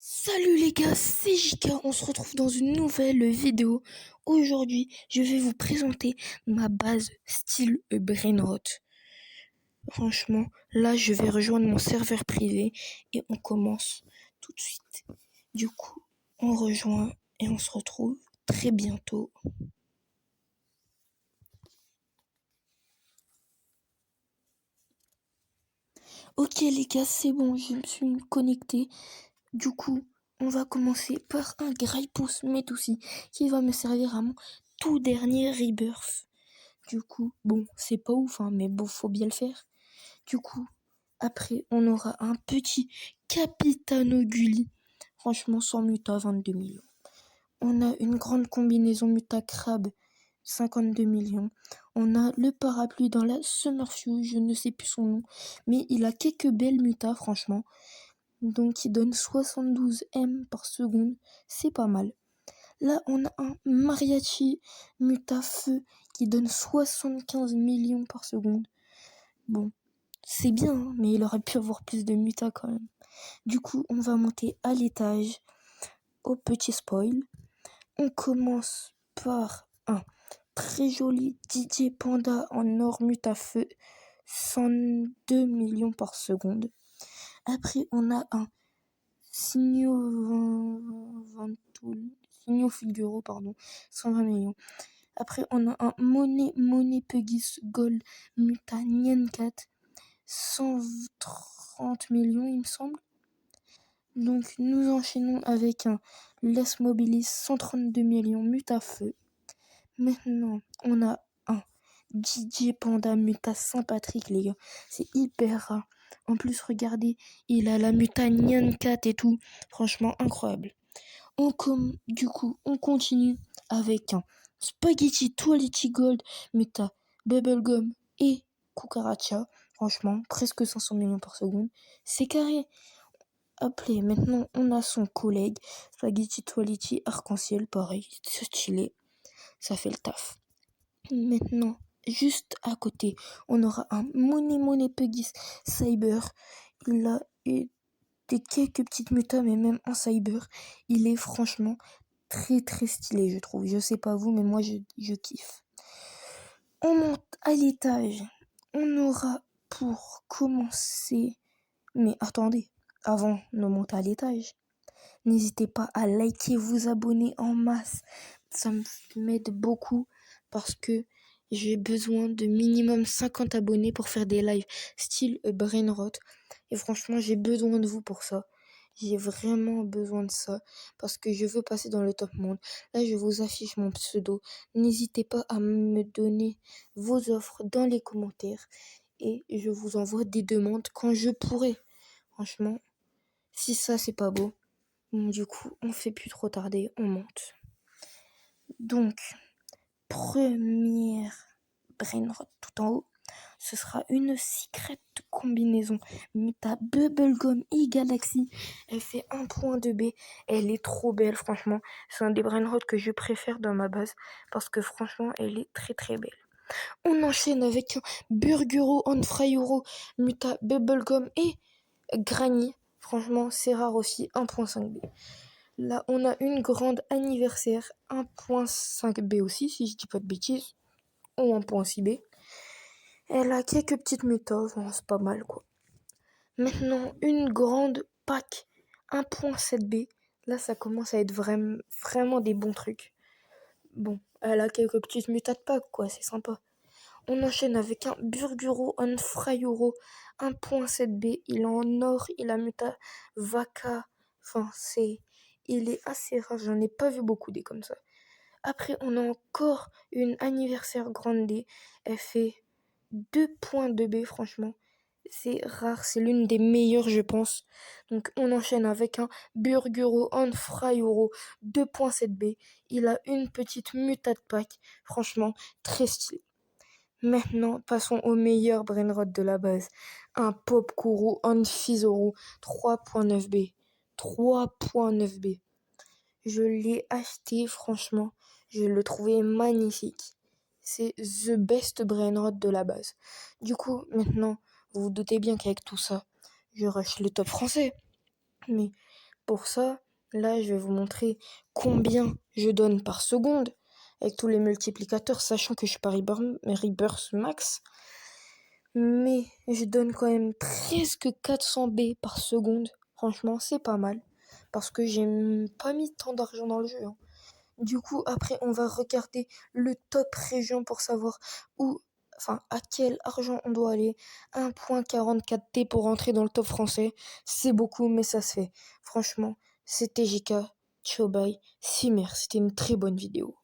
Salut les gars, c'est JK, on se retrouve dans une nouvelle vidéo. Aujourd'hui, je vais vous présenter ma base style Brainrot. Franchement, là, je vais rejoindre mon serveur privé et on commence tout de suite. Du coup, on rejoint et on se retrouve très bientôt. Ok les gars, c'est bon, je me suis connecté. Du coup, on va commencer par un Gripus Metussi qui va me servir à mon tout dernier rebirth. Du coup, bon, c'est pas ouf, hein, mais bon, faut bien le faire. Du coup, après, on aura un petit Capitano Gulli. Franchement, sans muta, 22 millions. On a une grande combinaison muta crabe, 52 millions. On a le parapluie dans la Summerfuse, je ne sais plus son nom, mais il a quelques belles mutas, franchement. Donc, il donne 72 M par seconde, c'est pas mal. Là, on a un mariachi muta feu qui donne 75 millions par seconde. Bon, c'est bien, hein, mais il aurait pu avoir plus de muta quand même. Du coup, on va monter à l'étage, au petit spoil. On commence par un très joli DJ Panda en or muta feu, 102 millions par seconde. Après, on a un Signo Figuro, pardon, 120 millions. Après, on a un Monet Pugis Gold Muta Nyan 4, 130 millions, il me semble. Donc, nous enchaînons avec un Les Mobilis 132 millions Muta Feu. Maintenant, on a un DJ Panda Muta Saint-Patrick, les gars. C'est hyper rare. En plus, regardez, il a la Muta Nyan 4 et tout. Franchement, incroyable. Du coup, on continue avec un Spaghetti Toiletti Gold Muta Bubblegum et Cucaracha. Franchement, presque 500 millions par seconde. C'est carré. Appelez, maintenant, on a son collègue Spaghetti Toiletti Arc-en-Ciel. Pareil, c'est stylé. Ça fait le taf. Maintenant, juste à côté, on aura un Monet Pugis Cyber. Il a eu des quelques petites mutas, mais même en cyber, il est franchement très très stylé, je trouve. Je sais pas vous, mais moi je kiffe. On monte à l'étage. On aura pour commencer. Mais attendez, avant de monter à l'étage, n'hésitez pas à liker, vous abonner en masse. Ça m'aide beaucoup parce que j'ai besoin de minimum 50 abonnés pour faire des lives style Brainrot. Et franchement, j'ai besoin de vous pour ça. J'ai vraiment besoin de ça parce que je veux passer dans le top monde. Là, je vous affiche mon pseudo. N'hésitez pas à me donner vos offres dans les commentaires et je vous envoie des demandes quand je pourrai. Franchement, si ça, c'est pas beau. Du coup, on fait plus trop tarder, on monte. Donc, première brainrot tout en haut, ce sera une secret combinaison Muta Bubblegum et Galaxy. Elle fait 1.2B, elle est trop belle franchement. C'est un des brainrots que je préfère dans ma base parce que franchement, elle est très très belle. On enchaîne avec un Burgero on Fryuro Muta Bubblegum et Granny. Franchement, c'est rare aussi, 1.5B. Là, on a une grande anniversaire, 1.5B aussi, si je dis pas de bêtises, ou 1.6B. Elle a quelques petites méthodes, c'est pas mal quoi. Maintenant, une grande pack, 1.7B. Là, ça commence à être vraiment des bons trucs. Bon, elle a quelques petites mutas de pack quoi, c'est sympa. On enchaîne avec un Burguro on Fryuro 1.7B. Il est en or, il a muta Vaca. Enfin, il est assez rare, j'en ai pas vu beaucoup des comme ça. Après, on a encore une anniversaire grande D. Elle fait 2.2B, franchement. C'est rare, c'est l'une des meilleures, je pense. Donc, on enchaîne avec un Burguro on Fryuro 2.7B. Il a une petite muta de pack. Franchement, très stylé. Maintenant, passons au meilleur brainrot de la base. Un Popkuru Anfizoru 3.9B. 3.9B. Je l'ai acheté, franchement. Je le trouvais magnifique. C'est the best brainrot de la base. Du coup, maintenant, vous vous doutez bien qu'avec tout ça, je rush le top français. Mais Pour ça, là, je vais vous montrer combien je donne par seconde avec tous les multiplicateurs, sachant que je suis pas Rebirth Max. Mais je donne quand même presque 400 B par seconde. Franchement, c'est pas mal. Parce que j'ai pas mis tant d'argent dans le jeu. Du coup, après, on va regarder le top région pour savoir à quel argent on doit aller. 1.44T pour rentrer dans le top français. C'est beaucoup, mais ça se fait. Franchement, c'était JK. Ciao, bye. Simer, c'était une très bonne vidéo.